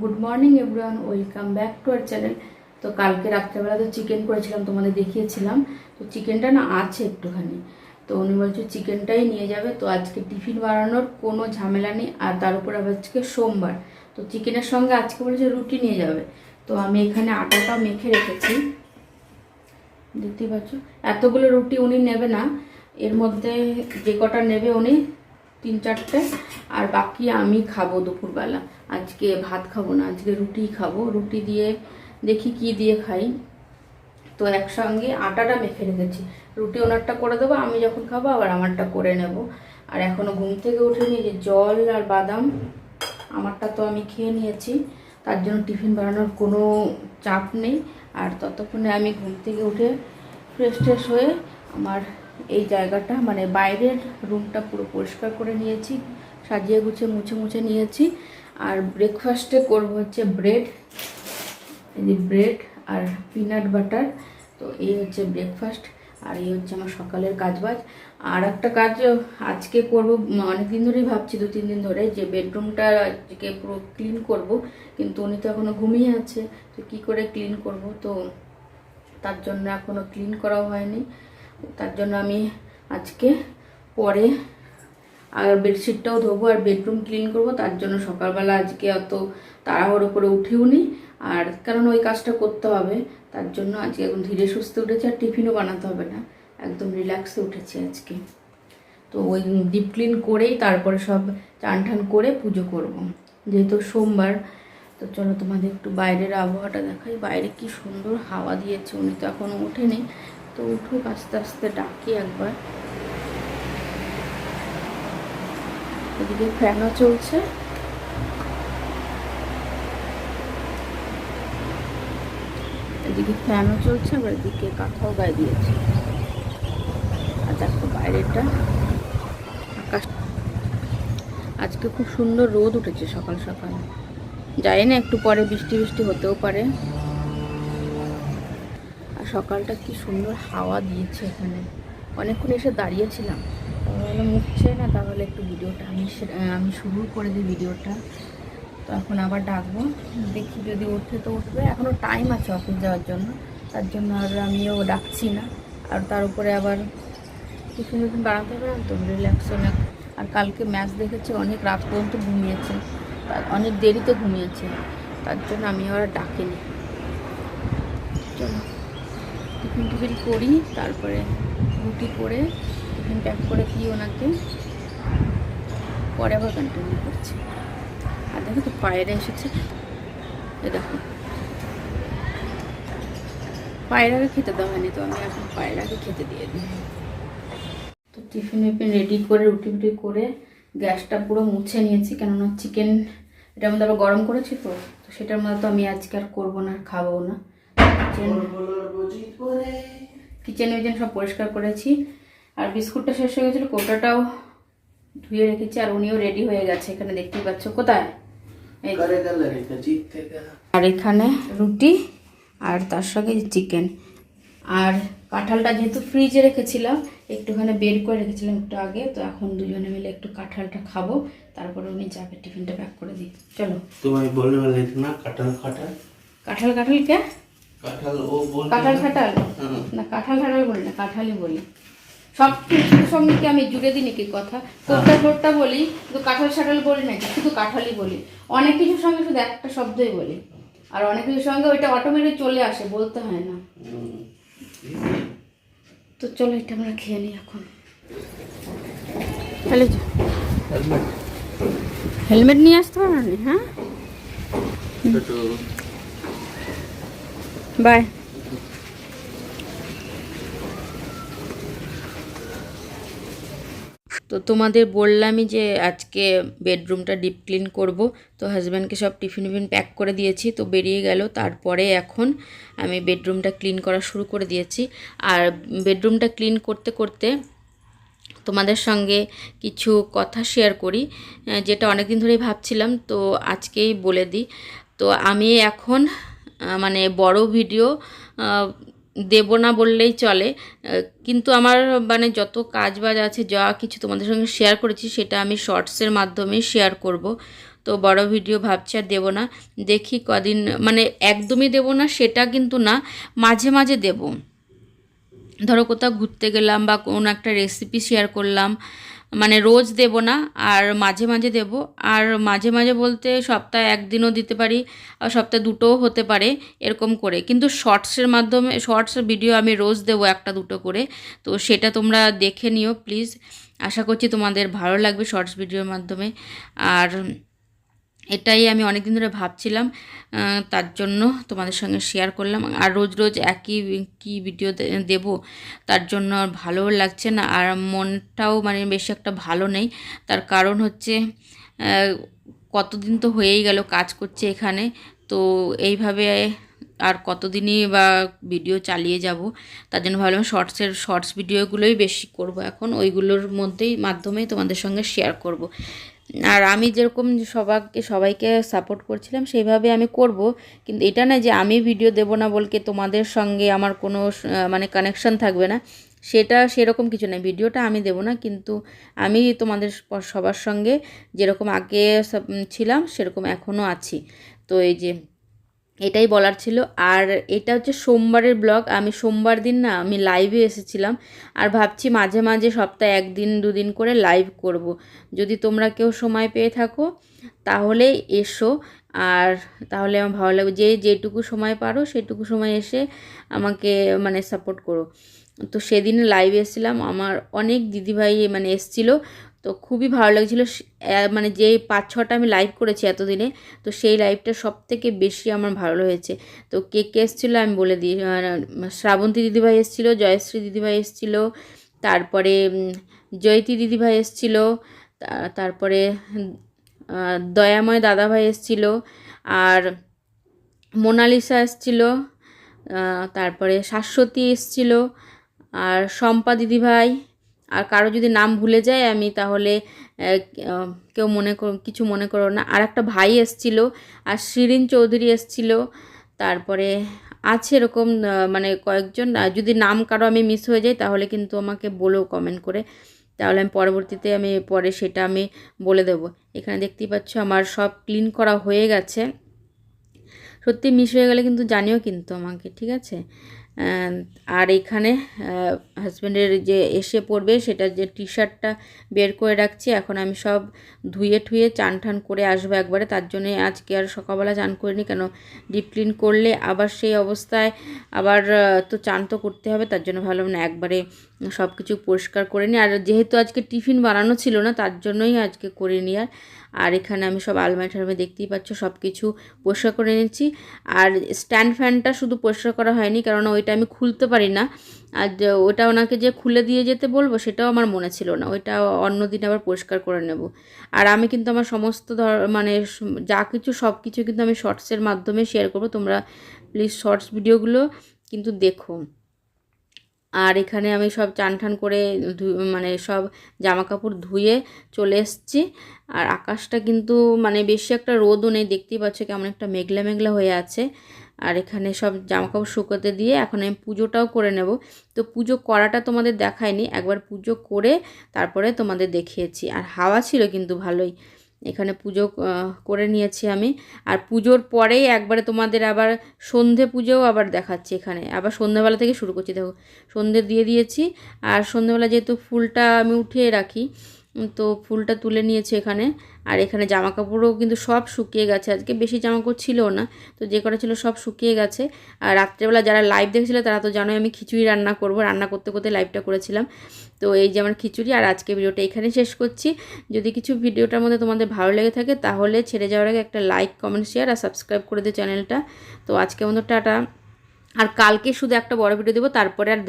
Good morning everyone, welcome back to our channel. তো কালকে রাত্রেবেলা তো চিকেন করেছিলাম, তোমাদের দেখিয়েছিলাম। তো চিকেনটা না আছে একটুখানি, তো উনি বলছে চিকেনটাই নিয়ে যাবে। তো আজকে টিফিন বানানোর কোনো ঝামেলা নেই, আর তার উপর আজকে সোমবার, তো চিকেনের সঙ্গে আজকে বলেছে রুটি নিয়ে যাবে। তো আমি এখানে আটাটা মেখে রেখেছি, দেখতেই পাচ্ছ। এতগুলো রুটি উনি নেবে না, এর মধ্যে যে কটা নেবে উনি 3-4টে, আর বাকি আমি খাবো দুপুরবেলা। আজকে ভাত খাবো না, আজকে রুটি খাবো। রুটি দিয়ে দেখি কি দিয়ে খাই। তো একসঙ্গে আটাটা মেখে রেখেছি, রুটি ওনারটা করে দেবো, আমি যখন খাবো আবার আমারটা করে নেব। আর এখনও ঘুম থেকে উঠেনি, যে জল আর বাদাম আমারটা তো আমি খেয়ে নিয়েছি, তার জন্য টিফিন বানানোর কোনো চাপ নেই। আর ততক্ষণে আমি ঘুম থেকে উঠে ফ্রেশ ট্রেশ হয়ে আমার এই জায়গাটা মানে বাইরের রুমটা পুরো পরিষ্কার করে নিয়েছি, সাজিয়ে গুছিয়ে মুছে মুছে নিয়েছি। আর ব্রেকফাস্টে করবো হচ্ছে ব্রেড, এই যে ব্রেড আর পিনাট বাটার। তো এই হচ্ছে ব্রেকফাস্ট, আর এই হচ্ছে আমার সকালের কাজবাজ। আর একটা কাজ আজকে করবো, অনেকদিন ধরেই ভাবছি, 2-3 দিন ধরে, যে বেডরুমটা আজকে পুরো ক্লিন করব, কিন্তু উনি তো এখনও ঘুমিয়ে আছে, তো কী করে ক্লিন করব। তো তার জন্য এখনও ক্লিন করাও হয়নি, তার জন্য আমি আজকে পরে আর বেডশিটটাও ধোবো আর বেডরুম ক্লিন করব। তার জন্য সকালবেলা আজকে অত তাড়াহুড়ো করে উঠেও নি, আর কারণ ওই কাজটা করতে হবে, তার জন্য আজকে একদম ধীরে সুস্থে উঠেছি। আর টিফিনও বানাতে হবে না, একদম রিল্যাক্সে উঠেছি আজকে। তো ওই ডিপ ক্লিন করেই তারপরে সব চান ঠান করে পুজো করব, যেহেতু সোমবার। তো চলো তোমাদের একটু বাইরের আবহাওয়াটা দেখাই, বাইরে কি সুন্দর হাওয়া দিয়েছে। উনি তো এখনও ওঠেনি, তো উঠুক, আস্তে আস্তে ডাকি একবার। এদিকে ফ্যানও চলছে, এদিকে ফ্যানও চলছে, আবার এদিকে কাঁথাও গায়ে দিয়েছে। আর দেখো বাইরেটা, আকাশ আজকে খুব সুন্দর রোদ উঠেছে সকাল সকাল, জানি না একটু পরে বৃষ্টি বৃষ্টি হতেও পারে। আর সকালটা কি সুন্দর হাওয়া দিয়েছে এখানে, অনেকক্ষণ এসে দাঁড়িয়েছিলাম, তাহলে মুখছে না, তাহলে একটু ভিডিওটা আমি শুরু করে দিই ভিডিওটা। তো এখন আবার ডাকবো, দেখি যদি ওঠে তো উঠবে, এখনও টাইম আছে অফিস যাওয়ার জন্য, তার জন্য আর আমিও ডাকছি না। আর তার উপরে আবার টিফিন টিফিন বানাতে হবে না, তো রিল্যাক্সে না। আর কালকে ম্যাচ দেখেছে, অনেক রাত পর্যন্ত ঘুমিয়েছে, অনেক দেরিতে ঘুমিয়েছে, তার জন্য আমি আর ডাকিনি। চলো টিফিন টিফিন করি, তারপরে রুটি করে টিফিন প্যাক করে দিই ওনাকে, পরে আবার কন্টিনিউ করছি। আর দেখো তো পায়রা এসেছে, এ দেখো পায়রাকে খেতে দেওয়া হয়নি, তো আমি এখন পায়রাকে খেতে দিয়ে দিই। তো টিফিন টিফিন রেডি করে রুটি ফুটি করে গ্যাসটা পুরো মুছে নিয়েছি, কেননা চিকেন এটার মধ্যে আবার গরম করেছি, তো সেটার মধ্যে তো আমি আজকে আর করবো না, আর খাবো না। কিচেন উইচেন সব পরিষ্কার করেছি, আর বিস্কুটটা শেষ হয়ে গেছিলো, কোটাটাও ধুয়ে রেখেছি। আর উনিও রেডি হয়ে গেছে, এখানে দেখতেই পাচ্ছ। কোথায়? আর এখানে রুটি, আর তার সঙ্গে চিকেন। আর কাঁঠালটা যেহেতু ফ্রিজে রেখেছিলাম, একটুখানি বের করে রেখেছিলাম একটু আগে, তো এখন দুজনে মিলে একটু কাঁঠালটা খাবো, তারপরে উনি যাবে, টিফিনটা প্যাক করে দিই। চলো। तुम्हें बोलने वाले थे ना कटहल कटहल কাঁঠাল কাঁঠাল কে कटहल वो बोल কাঁঠাল খাটাল না, কাঁঠাল খাটাল বলি না, কাঁঠালই বলি। সব কিছুর সঙ্গে কি আমি জুড়ে দিই নাকি কথা? কোটটা কোটটা বলি, শুধু কাঁঠাল শাটাল বলি নাকি, শুধু কাঁঠালই বলি। অনেক কিছুর সঙ্গে শুধু একটা শব্দই বলি, আর অনেক কিছুর সঙ্গে ওইটা অটোমেটিক চলে আসে, বলতে হয় না। তো চলো এটা আমরা খেয়ে নিই এখন। তাহলে হেলমেট নিয়ে আসতে পারো না? হ্যাঁ, বাই। তো তোমাদের বললামই যে আজকে বেডরুমটা ডিপ ক্লিন করব, তো হাজব্যান্ডকে সব টিফিন টিফিন প্যাক করে দিয়েছি, তো বেরিয়ে গেল। তারপরে এখন আমি বেডরুমটা ক্লিন করা শুরু করে দিয়েছি। আর বেডরুমটা ক্লিন করতে করতে তোমাদের সঙ্গে কিছু কথা শেয়ার করি, যেটা অনেক দিন ধরেই ভাবছিলাম, তো আজকেই বলে দিই। তো আমি এখন মানে বড় ভিডিও দেব না বললেই চলে, কিন্তু আমার মানে যত কাজ বাজ আছে, যা কিছু তোমাদের সঙ্গে শেয়ার করেছি, সেটা আমি শর্টসের মাধ্যমে শেয়ার করব। তো বড় ভিডিও ভাবছি আর দেবো না, দেখি কদিন, মানে একদমই দেবো না সেটা কিন্তু না, মাঝে মাঝে দেবো। ধরো কোথাও ঘুরতে গেলাম বা কোনো একটা রেসিপি শেয়ার করলাম, মানে রোজ দেব না, আর মাঝে মাঝে দেব। আর মাঝে মাঝে বলতে সপ্তাহে একদিনও দিতে পারি, আর সপ্তাহে দুটোও হতে পারে, এরকম করে। কিন্তু শর্টসের মাধ্যমে, শর্টস ভিডিও আমি রোজ দেবো একটা দুটো করে, তো সেটা তোমরা দেখে নিও প্লিজ। আশা করছি তোমাদের ভালো লাগবে শর্টস ভিডিওর মাধ্যমে। আর এটাই আমি অনেক দিন ধরে ভাবছিলাম, তার জন্য তোমাদের সঙ্গে শেয়ার করলাম। আর রোজ রোজ একই কি ভিডিও দেব, তার জন্য আর ভালোও লাগছে না, আর মনটাও মানে বেশি একটা ভালো নেই। তার কারণ হচ্ছে কতদিন তো হয়েই গেল কাজ করছে এখানে, তো এইভাবে আর কতদিনই বা ভিডিও চালিয়ে যাব। তার জন্য ভাবলাম শর্টস ভিডিওগুলোই বেশি করব এখন, ওইগুলোর মাধ্যমেই তোমাদের সঙ্গে শেয়ার করব। আর আমি যেরকম সবাইকে সাপোর্ট করছিলাম সেইভাবে আমি করব, কিন্তু এটা না যে আমি ভিডিও দেব না বলকে তোমাদের সঙ্গে আমার কোনো মানে কানেকশান থাকবে না, সেটা সেরকম কিছু নেই। ভিডিওটা আমি দেব না, কিন্তু আমি তোমাদের সবার সঙ্গে যেরকম আগে ছিলাম সেরকম এখনও আছি। তো এই যে এটাই বলার ছিল। আর এটা হচ্ছে সোমবারের ব্লগ। আমি সোমবার দিন না আমি লাইভে এসেছিলাম, আর ভাবছি মাঝে মাঝে সপ্তাহে একদিন দুদিন করে লাইভ করব। যদি তোমরা কেউ সময় পেয়ে থাকো তাহলে এসো, আর তাহলে আমার ভালো লাগবে। যেটুকু সময় পারো সেটুকু সময় এসে আমাকে মানে সাপোর্ট করো। তো সেদিন লাইভে এসেছিলাম, আমার অনেক দিদিভাই মানে এসেছিলো, তো খুবই ভালো লাগছিলো। মানে যেই 5-6টা আমি লাইভ করেছি এতদিনে, তো সেই লাইভটা সব থেকে বেশি আমার ভালো হয়েছে। তো কে কে এসেছিলো আমি বলে দিই। শ্রাবন্তী দিদিভাই এসেছিলো, জয়শ্রী দিদিভাই এসেছিলো, তারপরে জয়তী দিদিভাই এসেছিলো, তারপরে দয়াময় দাদাভাই এসেছিলো, আর মোনালিসা এসেছিলো, তারপরে শাশ্বতী এসেছিলো, আর শম্পা দিদিভাই। আর কারো যদি নাম ভুলে যায় আমি তাহলে কেউ কিছু মনে করো না। আর একটা ভাই এসেছিলো, আর শিরিন চৌধুরী এসেছিলো, তারপরে আছে এরকম মানে কয়েকজন। যদি নাম কারো আমি মিস হয়ে যাই তাহলে কিন্তু আমাকে বলো কমেন্ট করে, তাহলে আমি পরবর্তীতে পরে সেটা আমি বলে দেবো। এখানে দেখতেই পাচ্ছ আমার সব ক্লিন করা হয়ে গেছে। সত্যি মিস হয়ে গেলে কিন্তু জানিও কিন্তু আমাকে, ঠিক আছে? আর এখানে হাজব্যান্ডের যে এসে পড়বে সেটা যে টি শার্টটা বের করে রাখছি। এখন আমি সব ধুয়ে ঠুয়ে চান ঠান করে আসবো একবারে, তার জন্যে আজকে আর সকালবেলা চান করিনি, কেন ডিপ ক্লিন করলে আবার সেই অবস্থায় আবার তো চান তো করতে হবে, তার জন্য ভাবলাম না একবারে সব কিছু পরিষ্কার করে নিই। আর যেহেতু আজকে টিফিন বানানো ছিল না তার জন্যই আজকে করে নিই। আর এখানে আমি সব আলমারি টালমারি দেখতেই পাচ্ছ সব কিছু পরিষ্কার করে নিচ্ছি। আর স্ট্যান্ড ফ্যানটা শুধু পরিষ্কার করা হয়নি, কারণ ওইটা আমি খুলতে পারি না, আর ওটা ওনাকে যে খুলে দিয়ে যেতে বলবো সেটাও আমার মনে ছিল না, ওইটা অন্য দিন আবার পরিষ্কার করে নেব। আর আমি কিন্তু আমার সমস্ত মানে যা কিছু সব কিছু কিন্তু আমি শর্টসের মাধ্যমে শেয়ার করবো, তোমরা প্লিজ শর্টস ভিডিওগুলো কিন্তু দেখো। আর এখানে আমি সব চান ঠান করে মানে সব জামা কাপড় ধুয়ে চলে এসেছি। আর আকাশটা কিন্তু মানে বেশি একটা রোদও নেই, দেখতেই পাচ্ছ কেমন একটা মেঘলা মেঘলা হয়ে আছে। আর এখানে সব জামা কাপড় শুকোতে দিয়ে এখন আমি পুজোটাও করে নেব। তো পুজো করাটা তোমাদের দেখায়নি, একবার পুজো করে তারপরে তোমাদের দেখিয়েছি। আর হাওয়া ছিল কিন্তু ভালোই, এখানে পুজো করে নিয়েছি আমি। আর পুজোর পরেই একবারে তোমাদের আবার সন্ধে পুজোও আবার দেখাচ্ছি। এখানে আবার সন্ধ্যেবেলা থেকে শুরু করছি, দেখো সন্ধে দিয়ে দিয়েছি। আর সন্ধ্যেবেলা যেহেতু ফুলটা আমি উঠিয়ে রাখি, তো ফুলটা তুলে নিয়েছি এখানে। আর এখানে জামা কাপড়ও কিন্তু সব শুকিয়ে গেছে, আজকে বেশি জামা কাপড় ছিল না, তো যে কটা ছিল সব শুকিয়ে গেছে। আর রাত্রেবেলা যারা লাইভ দেখেছিল তারা তো জানোই আমি খিচুড়ি রান্না করব, রান্না করতে করতে লাইভটা করেছিলাম। তো এই যে আমার খিচুড়ি। আর আজকে ভিডিওটা এখানে শেষ করছি। যদি কিছু ভিডিওটার মধ্যে তোমাদের ভালো লেগে থাকে তাহলে ছেড়ে যাওয়ার আগে একটা লাইক কমেন্ট শেয়ার আর সাবস্ক্রাইব করে দিও চ্যানেলটা। তো আজকে মতো টাটা। আর কালকে শুধু একটা বড় ভিডিও দেবো, তারপরে আর